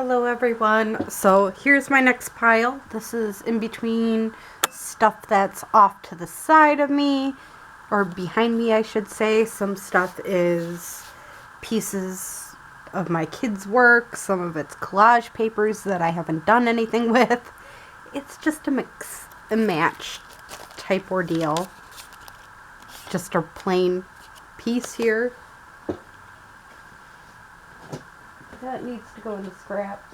Hello everyone. So here's my next pile. This is in between stuff that's off to the side of me, or behind me I should say. Some stuff is pieces of my kids' work, some of it's collage papers that I haven't done anything with. It's just a mix and match type ordeal. Just a plain piece here. That needs to go in the scraps.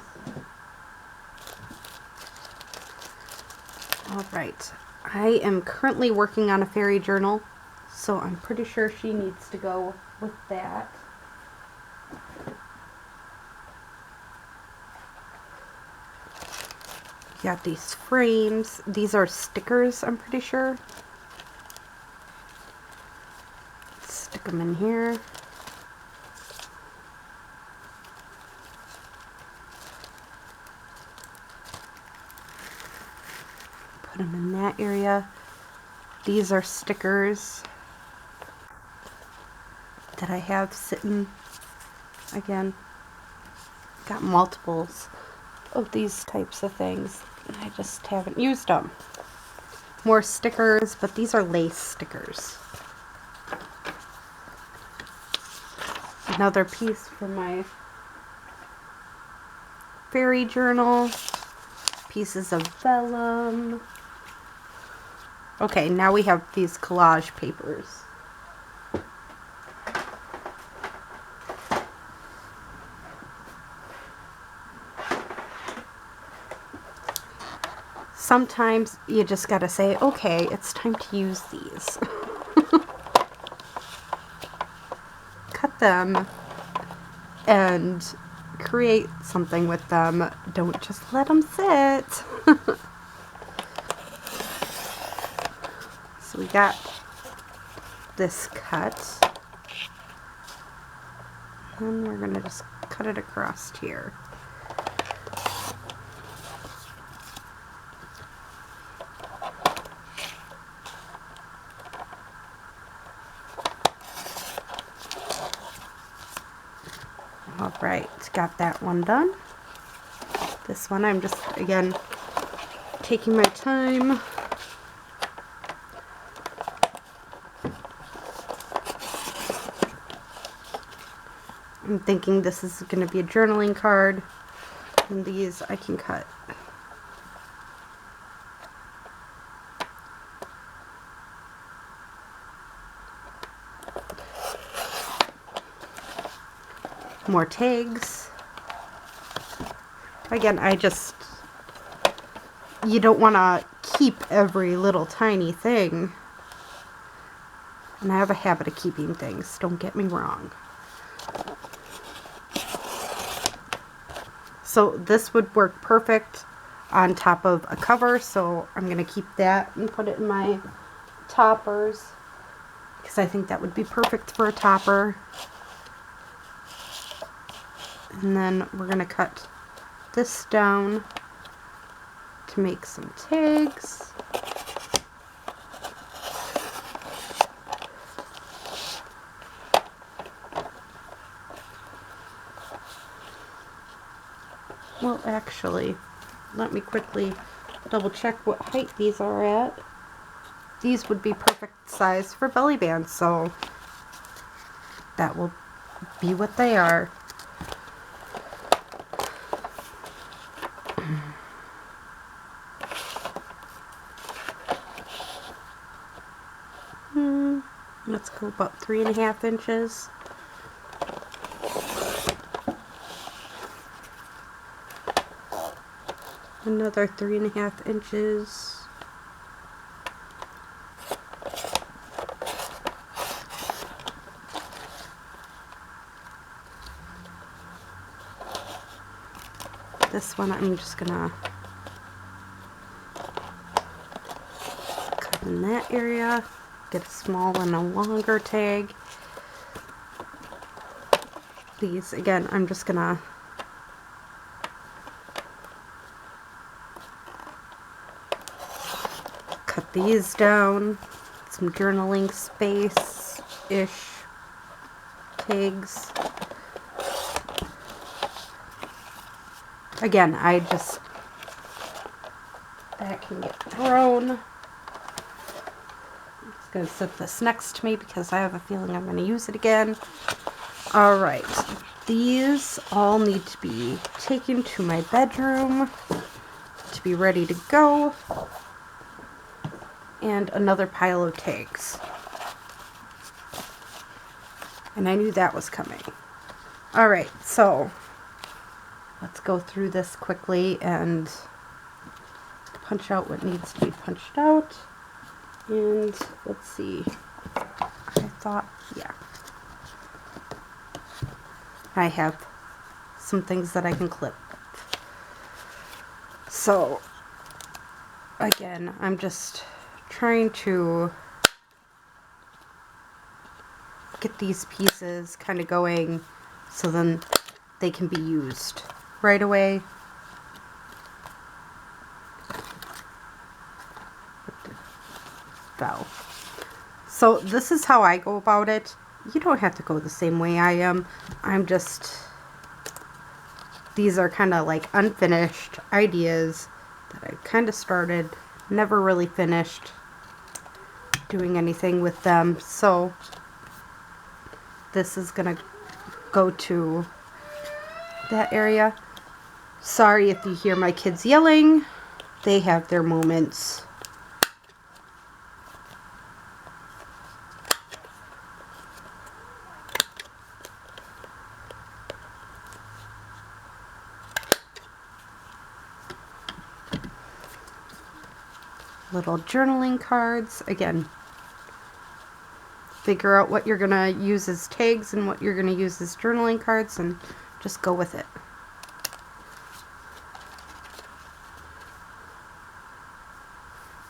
Alright, I am currently working on a fairy journal, so I'm pretty sure she needs to go with that. Got these frames. These are stickers, I'm pretty sure. Stick them in here. Put them in that area. These are stickers that I have sitting. Again, got multiples of these types of things. I just haven't used them. More stickers, but these are lace stickers. Another piece for my fairy journal. Pieces of vellum. Okay, now we have these collage papers. Sometimes you just gotta say, okay, it's time to use these. Cut them and create something with them. Don't just let them sit. So we got this cut. And we're gonna just cut it across here. Alright, got that one done. This one I'm just, again, taking my time. I'm thinking this is going to be a journaling card, and these I can cut. More tags. Again, you don't want to keep every little tiny thing. And I have a habit of keeping things, don't get me wrong. So this would work perfect on top of a cover, so I'm going to keep that and put it in my toppers, because I think that would be perfect for a topper. And then we're going to cut this down to make some tags. Well, actually, let me quickly double check what height these are at. These would be perfect size for belly bands, so that will be what they are. Let's go about 3.5 inches. Another 3.5 inches. This one I'm just gonna cut in that area. Get a small and a longer tag. These, again, I'm just gonna cut these down. Some journaling space-ish tags. Again, that can get thrown. I'm just going to set this next to me because I have a feeling I'm going to use it again. Alright, these all need to be taken to my bedroom to be ready to go. And another pile of tags. And I knew that was coming. Alright, so let's go through this quickly and punch out what needs to be punched out. And let's see. Yeah. I have some things that I can clip. So, again, I'm just trying to get these pieces kind of going so then they can be used right away. Fell. So this is how I go about it. You don't have to go the same way I am. These are kind of like unfinished ideas that I kind of started, never really finished doing anything with them. So this is gonna go to that area. Sorry if you hear my kids yelling. They have their moments. Little journaling cards. Again, figure out what you're gonna use as tags and what you're gonna use as journaling cards and just go with it.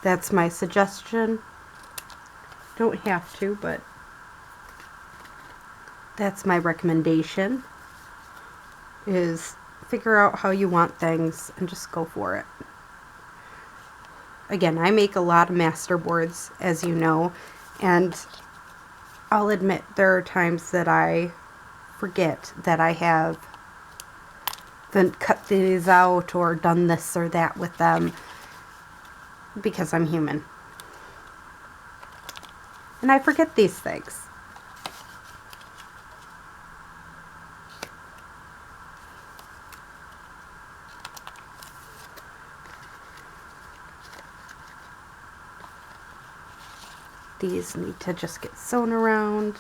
That's my suggestion. Don't have to, but that's my recommendation, is figure out how you want things and just go for it. Again, I make a lot of master boards, as you know, and I'll admit there are times that I forget that I have cut these out or done this or that with them, because I'm human. And I forget these things. These need to just get sewn around.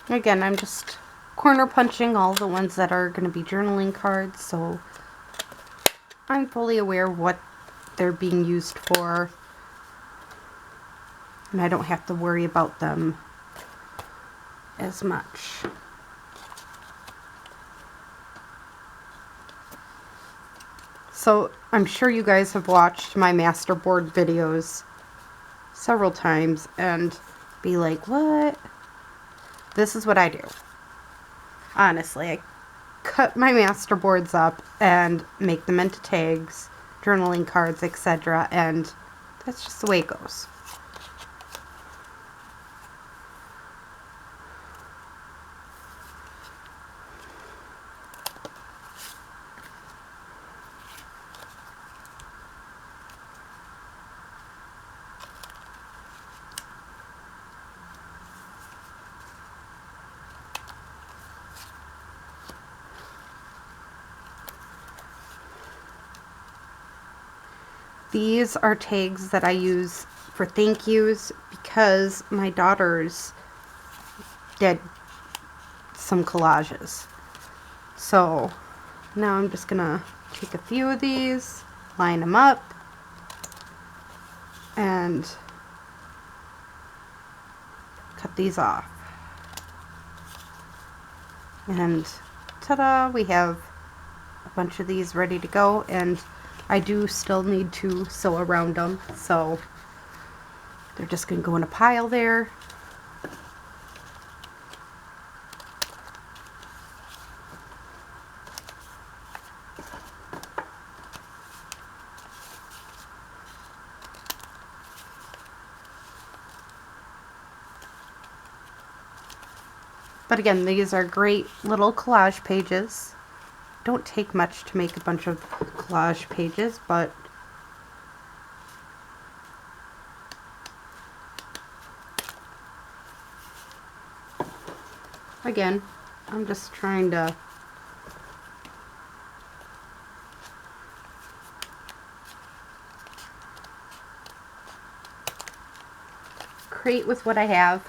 Again, I'm just corner punching all the ones that are going to be journaling cards, so I'm fully aware of what they're being used for, and I don't have to worry about them as much. So I'm sure you guys have watched my masterboard videos several times and be like, what? This is what I do. Honestly, I cut my masterboards up and make them into tags, journaling cards, etc. And that's just the way it goes. These are tags that I use for thank yous because my daughters did some collages. So now I'm just gonna take a few of these, line them up, and cut these off. And ta-da, we have a bunch of these ready to go, and I do still need to sew around them, so they're just gonna go in a pile there. But again, these are great little collage pages. Don't take much to make a bunch of collage pages, but again, I'm just trying to create with what I have.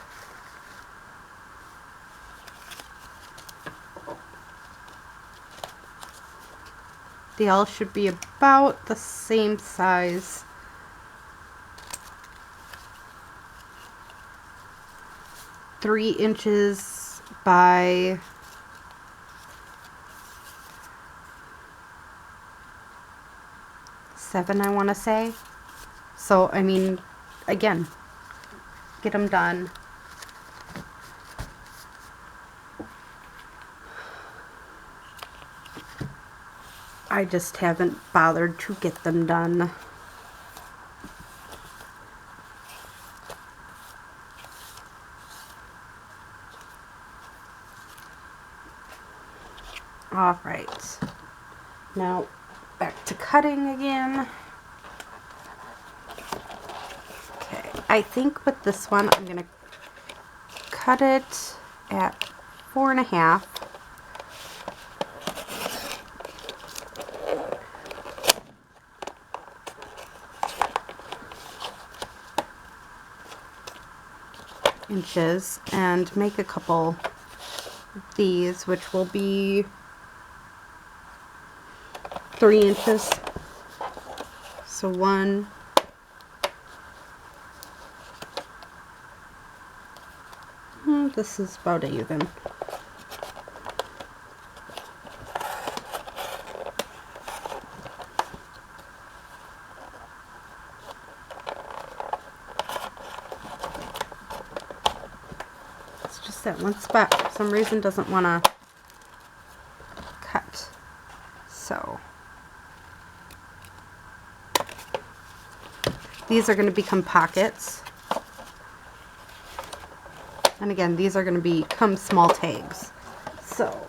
They all should be about the same size. Three inches by 7, I want to say. So, I mean, again, get them done. I just haven't bothered to get them done. All right, now back to cutting again. Okay, I think with this one I'm gonna cut it at 4.5. inches and make a couple of these, which will be 3 inches. So 1, this is about even. That one spot for some reason doesn't want to cut, so these are going to become pockets, and again these are going to become small tags, so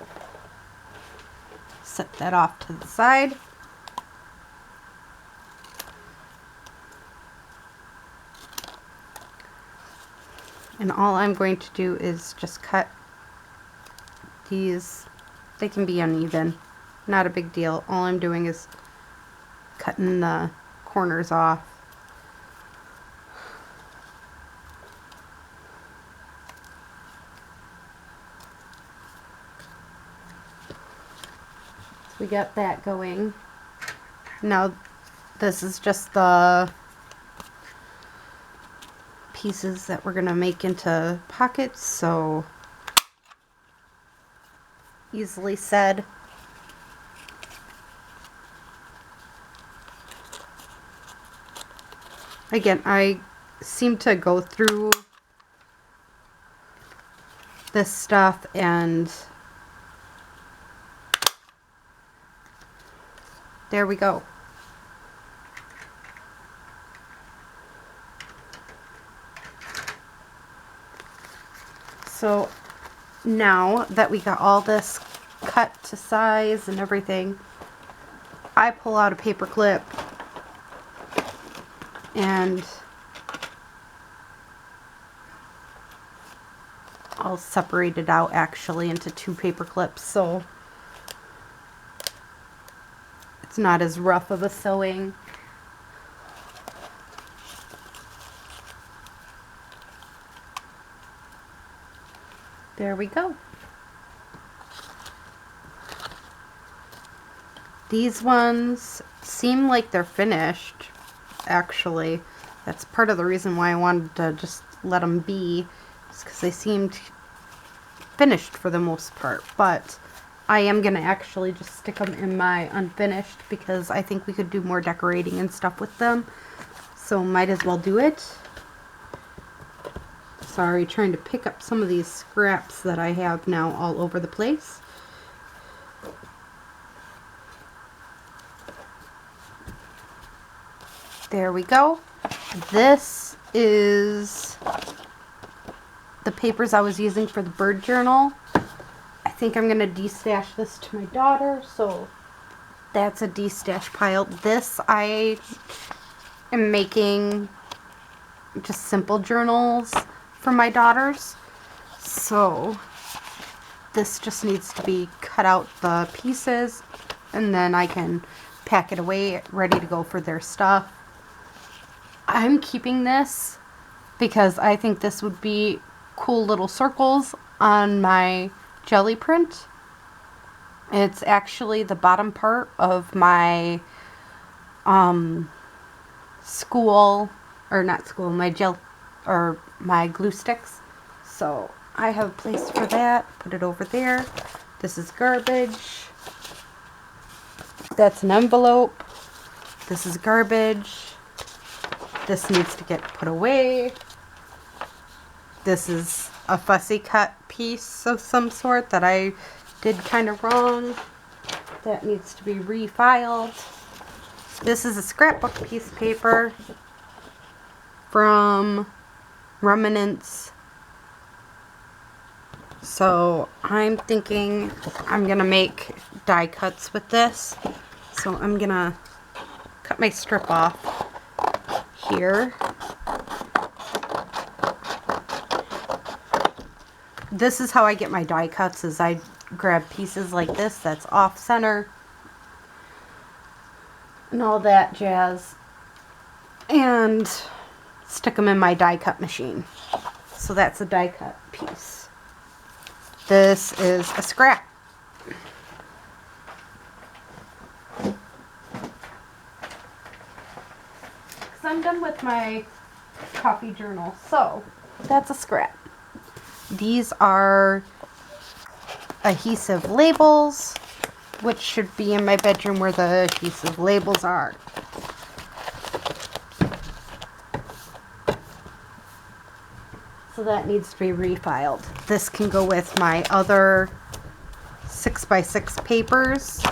set that off to the side. And all I'm going to do is just cut these. They can be uneven, not a big deal. All I'm doing is cutting the corners off. So we got that going. Now this is just the pieces that we're gonna make into pockets, so easily said. Again, I seem to go through this stuff and there we go. So now that we got all this cut to size and everything, I pull out a paper clip and I'll separate it out actually into 2 paper clips, so it's not as rough of a sewing. There we go. These ones seem like they're finished, actually. That's part of the reason why I wanted to just let them be, is because they seemed finished for the most part. But I am going to actually just stick them in my unfinished because I think we could do more decorating and stuff with them. So might as well do it. Sorry, trying to pick up some of these scraps that I have now all over the place. There we go. This is the papers I was using for the bird journal. I think I'm going to destash this to my daughter, so that's a destash pile. This I am making just simple journals for my daughters, so this just needs to be cut out the pieces and then I can pack it away ready to go for their stuff. I'm keeping this because I think this would be cool little circles on my jelly print. It's actually the bottom part of my school, or not school, my gel or my glue sticks. So I have a place for that. Put it over there. This is garbage. That's an envelope. This is garbage. This needs to get put away. This is a fussy cut piece of some sort that I did kind of wrong. That needs to be refiled. This is a scrapbook piece of paper from Remnants. So I'm thinking I'm gonna make die cuts with this. So I'm gonna cut my strip off here. This is how I get my die cuts, is I grab pieces like this that's off center and all that jazz and stick them in my die cut machine. So that's a die cut piece. This is a scrap. So I'm done with my coffee journal. So that's a scrap. These are adhesive labels, which should be in my bedroom where the adhesive labels are. So that needs to be refiled. This can go with my other 6x6 papers.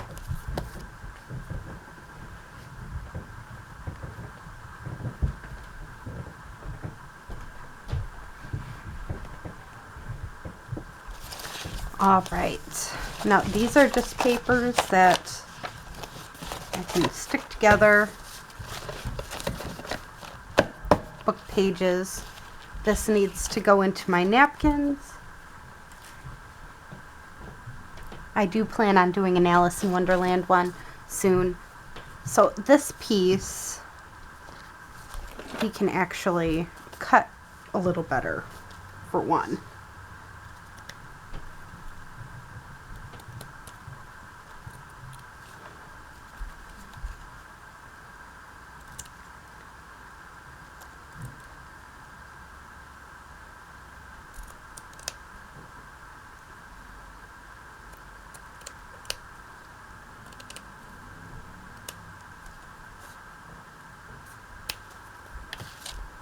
All right, now these are just papers that I can stick together. Book pages. This needs to go into my napkins. I do plan on doing an Alice in Wonderland one soon. So this piece, we can actually cut a little better for one.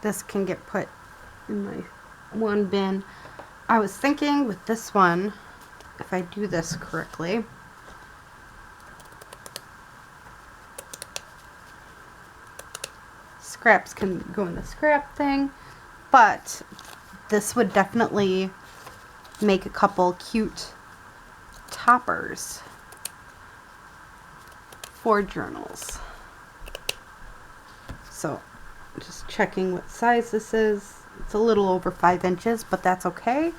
This can get put in my one bin. I was thinking with this one, if I do this correctly, scraps can go in the scrap thing, but this would definitely make a couple cute toppers for journals. So just checking what size this is. It's a little over 5 inches, but that's okay.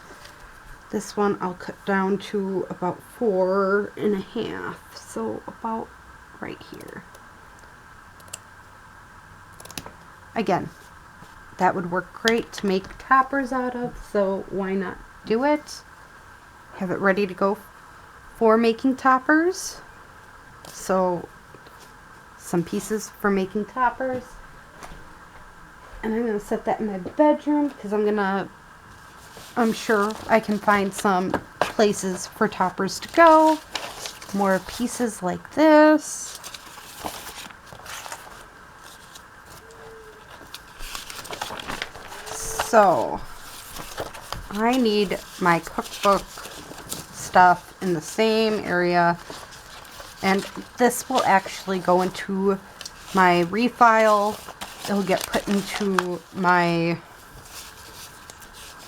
This one I'll cut down to about 4.5, so about right here. Again, that would work great to make toppers out of, so why not do it? have it ready to go for making toppers. So some pieces for making toppers. And I'm going to set that in my bedroom because I'm sure I can find some places for toppers to go. More pieces like this. So I need my cookbook stuff in the same area, and this will actually go into my refile. It'll get put into my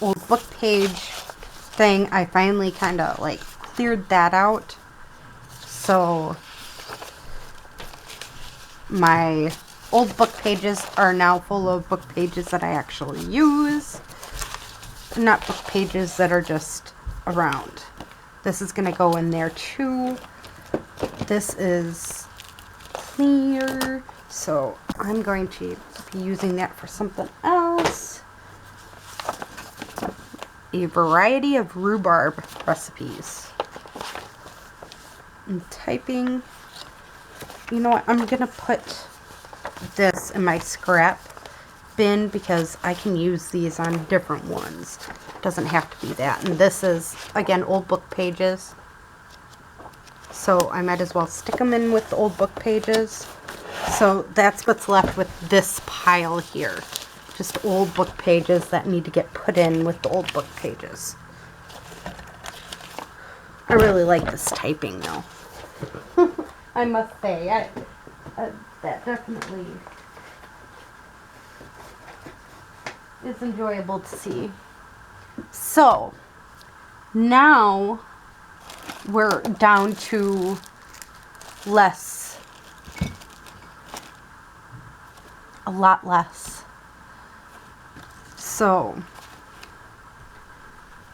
old book page thing. I finally kind of like cleared that out, so my old book pages are now full of book pages that I actually use, not book pages that are just around. This is going to go in there too. This is clear, so I'm going to be using that for something else. A variety of rhubarb recipes. I'm typing. You know what? I'm going to put this in my scrap bin because I can use these on different ones. It doesn't have to be that. And this is, again, old book pages. So I might as well stick them in with the old book pages. So that's what's left with this pile here. Just old book pages that need to get put in with the old book pages. I really like this typing though. I must say, that definitely is enjoyable to see. So now we're down to a lot less. So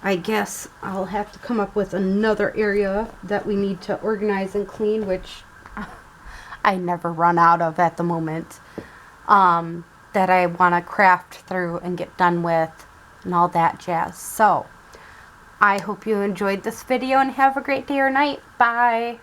I guess I'll have to come up with another area that we need to organize and clean, which I never run out of at the moment, that I want to craft through and get done with and all that jazz. So I hope you enjoyed this video and have a great day or night. Bye.